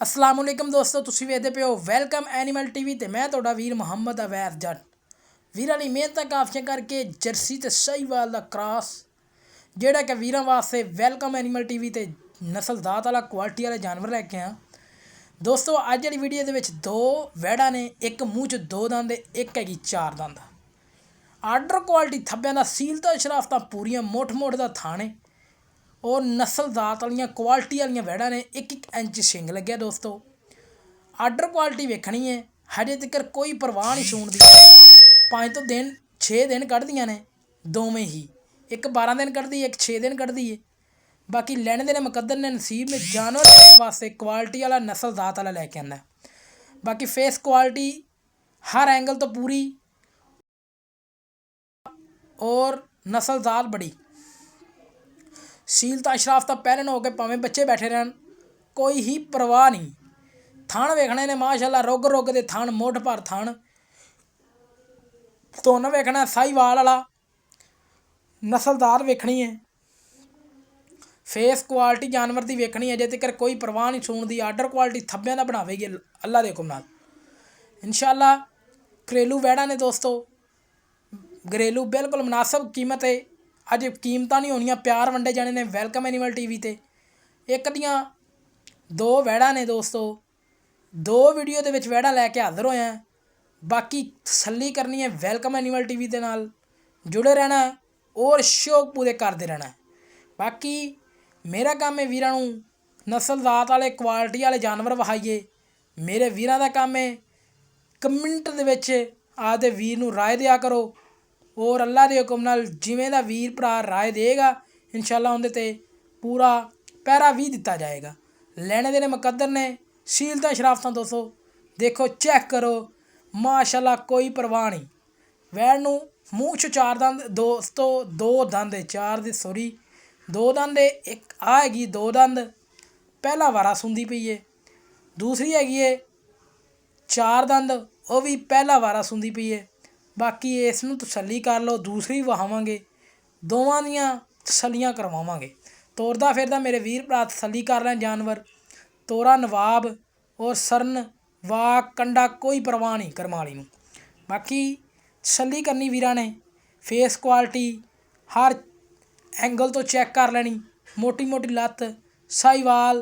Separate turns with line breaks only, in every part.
अस्सलाम वालेकुम दोस्तों, तुसीं वेखदे पे हो वेलकम एनिमल टीवी ते मैं तुहाडा वीर मुहम्मद अवैर जट। वीरां दी मेहनतां काफियां करके जर्सी ते शाहीवाल दा क्रॉस जेहड़ा कि वीरां वास्ते वेलकम एनिमल टीवी ते नस्लदात वाला क्वालिटी वाले जानवर लैके आया। दोस्तों अज्ज वाली वीडियो दे विच दो वैड़ा ने, एक मूँह च दो दंद, एक हैगी चार दंद। आर्डर क्वालिटी थब्बियां दा सीलता शराफतां पूरियां, मुठ मुठ दा थाने और नस्लदात वालियां क्वालिटी वालियां वैड़ा ने, एक एक इंच सिंग लग्या। दोस्तों आर्डर क्वालिटी वेखनी है, हजे तक कोई परवाह नहीं सूण दी। 5 तो 6 दिन कढ़दियां ने दोवें ही, एक 12 दिन कढ़दी है, एक 6 दिन कढ़दी है। बाकी लैने देने मुकद्दर ने, नसीब ने जानवर वास्ते क्वालिटी वाला नस्लदात वाला लैके आंदा। बाकी फेस क्वालिटी हर एंगल तो पूरी और नस्लदात बड़ी, सीलता शराफता पैरन हो गए, भावें बच्चे बैठे रहन, कोई ही परवाह नहीं। थान वेखने ने माशाल्लाह, रुग रुग दे थान, मुठ भर थान। धुन वेखना साहीवाल वाला, नस्लदार वेखनी है, फेस क्वालिटी जानवर की वेखनी है। अजे तक कोई परवाह नहीं सूण दी। आर्डर क्वालिटी थब्बियां दा बनावेगी अल्लाह दे हुक्म नाल इंशाअल्लाह। घरेलू वैड़ा ने दोस्तों, घरेलू बिल्कुल मुनासिब कीमत है। अज कीमतां नहीं होनियां, प्यार वंडे जाने ने वेलकम एनिमल टीवी ते। एक दियां दो वैड़ा ने दोस्तों, दो वीडियो दे विच वैड़ा लैके हाज़र होया। बाकी तसल्ली करनी है, वेलकम एनिमल टीवी दे नाल जुड़े रहना है और शौक पूरे करते रहना है। बाकी मेरा काम है वीरां नूं नस्लदात वाले क्वालिटी वाले जानवर वहाइए। मेरे वीरां दा काम है कमेंट दे विच आपदे वीर नूं राय दिया करो और अल्लाह दे हुक्म नाल जिवें दा वीर भरा राय देगा इंशाअल्लाह उहदे ते पूरा पैरा भी दिता जाएगा। लैने देने मुकद्दर ने, सीलतां शराफतां दोस्तों देखो, चेक करो माशाल्लाह, कोई परवाह नहीं। वैड़ नूं मूँह च चार दंद दोस्तों, दो दंद चार दे सॉरी दो दंद, एक आ हैगी दो दंद, पहला वारा सुंदी पई है। दूसरी हैगी है चार दंद, वह भी पहला वारा सुंदी पई है। बाकी इस नूं तसल्ली कर लो, दूसरी वहावांगे, दोवां दियां तसल्लियां करवावांगे। तोरदा फिरदा मेरे वीर भरा तसल्ली कर लें जानवर, तोरा नवाब और सरन वाक कंडा, कोई परवाह नहीं करमाली नूं। बाकी तसल्ली करनी वीरां ने, फेस क्वालिटी हर एंगल तो चैक कर लैनी। मोटी मोटी लत्त, साहीवाल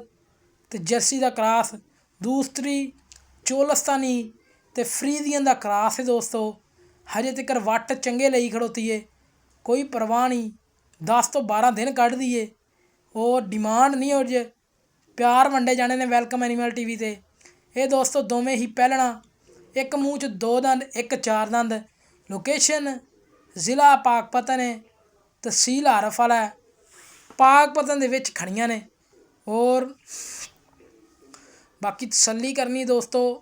ते जर्सी दा क्रॉस, दूसरी चोलस्तानी ते फ्रीजियन दा क्रॉस है दोस्तों। हजे तक वट चंगे लई खड़ोती है, कोई परवाह नहीं। 10 तो 12 दिन कढ़ दी है और डिमांड नहीं हो जे, प्यार वंडे जाने ने वेलकम एनिमल टीवी ते। ये दोस्तों दोवें ही पहलना, एक मूँह च दो दंद, एक चार दंद। लोकेशन ज़िला पाकपतन है, तहसील आरफ वाला है, पाकपतन दे विच खड़ियां ने। और बाकी तसल्ली करनी दोस्तों,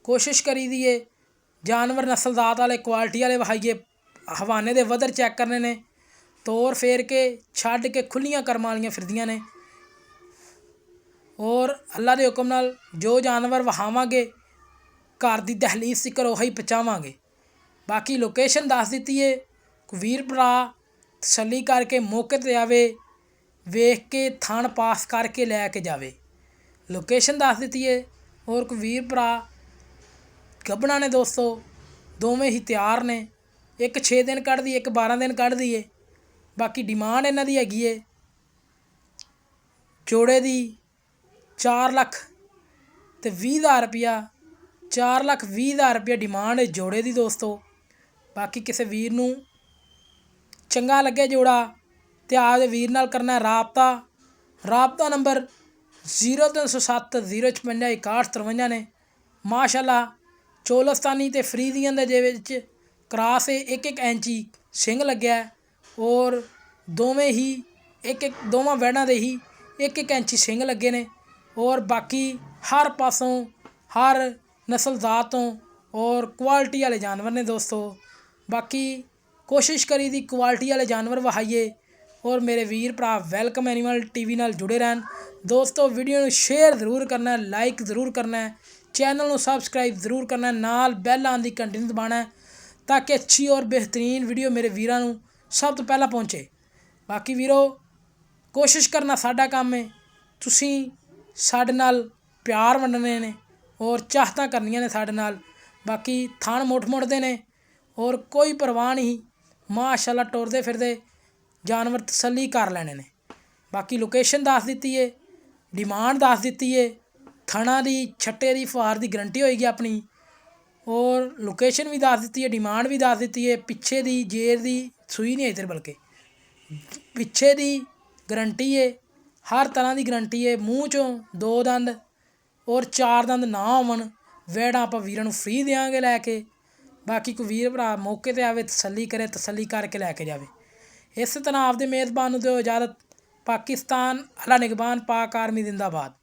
कोशिश करी दी है जानवर नस्लदात वाले क्वालिटी वाले वहाइए। हवाने दे वदर चैक करने ने, तोर फेर के छड्ड के खुलियां करम वालियां फिरदियां ने। और अल्लाह के हुक्म नाल जो जानवर वहावांगे घर की दहलीज तिकर उही पहुँचावांगे। बाकी लोकेशन दस दी है, वीर भरा तसल्ली करके मौके ते आवे, वेख के थान पास करके लैके जावे। लोकेशन दस दी है। और कोई वीर भरा गब्बना ने दोस्तों, दोवें ही तैयार ने, एक 6 दिन कढ़ दी, एक 12 दिन कढ़ दी है। बाकी डिमांड इन्हां दी हैगी है जोड़े दी 4,20,000 रुपया, 4,20,000 रुपया डिमांड है जोड़े दी दोस्तों। बाकी किसी वीर नूं चंगा लगे जोड़ा तो आपदे वीर नाल करना राबता नंबर 0307 056 6153 ने। माशाल्लाह चोलस्तानी ते फ्रीजियन दे विच क्रॉस है, एक एक इंची सिंग लग्या और दोवें ही एक दोवां वैड़ां दे ही एक एक इंची सिंग लगे ने। और बाकी हर पासों हर नस्लदात तो और क्वालिटी वाले जानवर ने दोस्तों। बाकी कोशिश करी दी क्वालिटी वाले जानवर वहाइए और मेरे वीर भरा वेलकम एनिमल टीवी नाल जुड़े रहन दोस्तों। वीडियो नूं शेयर जरूर करना है, लाइक जरूर करना है, चैनल नूं सबसक्राइब जरूर करना है, नाल बैल आन दी घंटी नूं दबाना है ताकि अच्छी और बेहतरीन वीडियो मेरे वीरां नूं सब तो पहला पहुँचे। बाकी वीरो कोशिश करना साडा काम है, तुसीं साडे नाल ਪਿਆਰ ਵੰਡਣੇ ਨੇ ਔਰ ਚਾਹਤਾਂ ਕਰਨੀਆਂ ਨੇ ਸਾਡੇ ਨਾਲ। ਬਾਕੀ ਥਣ ਮੁੱਠ-ਮੁੱਠਦੇ ਨੇ ਔਰ ਕੋਈ ਪਰਵਾਹ ਨਹੀਂ, ਮਾਸ਼ਾਅੱਲਾ ਟੁਰਦੇ ਫਿਰਦੇ ਜਾਨਵਰ ਤਸੱਲੀ ਕਰ ਲੈਣੇ ਨੇ। ਬਾਕੀ ਲੋਕੇਸ਼ਨ ਦੱਸ ਦਿੱਤੀ ਏ, ਡਿਮਾਂਡ ਦੱਸ ਦਿੱਤੀ ਏ, ਥਣਾ ਦੀ ਛੱਟੇ ਦੀ ਫੁਹਾਰ ਦੀ ਗਰੰਟੀ ਹੋਏਗੀ ਆਪਣੀ, ਔਰ ਲੋਕੇਸ਼ਨ ਵੀ ਦੱਸ ਦਿੱਤੀ ਹੈ, ਡਿਮਾਂਡ ਵੀ ਦੱਸ ਦਿੱਤੀ ਹੈ। ਪਿੱਛੇ ਦੀ ਜੇਰ ਦੀ ਸੂਈ ਨਹੀਂ ਇੱਧਰ, ਬਲਕਿ ਪਿੱਛੇ ਦੀ ਗਰੰਟੀ ਹੈ, ਹਰ ਤਰ੍ਹਾਂ ਦੀ ਗਰੰਟੀ ਹੈ। ਮੂੰਹ 'ਚੋਂ 2 ਦੰਦ ਔਰ 4 ਦੰਦ ਨਾ ਹੋਵਣ, ਵੈੜਾਂ ਆਪਾਂ ਵੀਰਾਂ ਨੂੰ ਫ੍ਰੀ ਦੇਵਾਂਗੇ ਲੈ ਕੇ। ਬਾਕੀ ਕੋਈ ਵੀਰ ਭਰਾ ਮੌਕੇ 'ਤੇ ਆਵੇ, ਤਸੱਲੀ ਕਰੇ, ਤਸੱਲੀ ਕਰਕੇ ਲੈ ਕੇ ਜਾਵੇ। ਇਸ ਤਰ੍ਹਾਂ ਆਪਦੇ ਮੇਜ਼ਬਾਨ ਨੂੰ ਦਿਓ ਇਜਾਜ਼ਤ। ਪਾਕਿਸਤਾਨ ਅਲਾ ਨਿਗਬਾਨ, ਪਾਕ ਆਰਮੀ ਜ਼ਿੰਦਾਬਾਦ।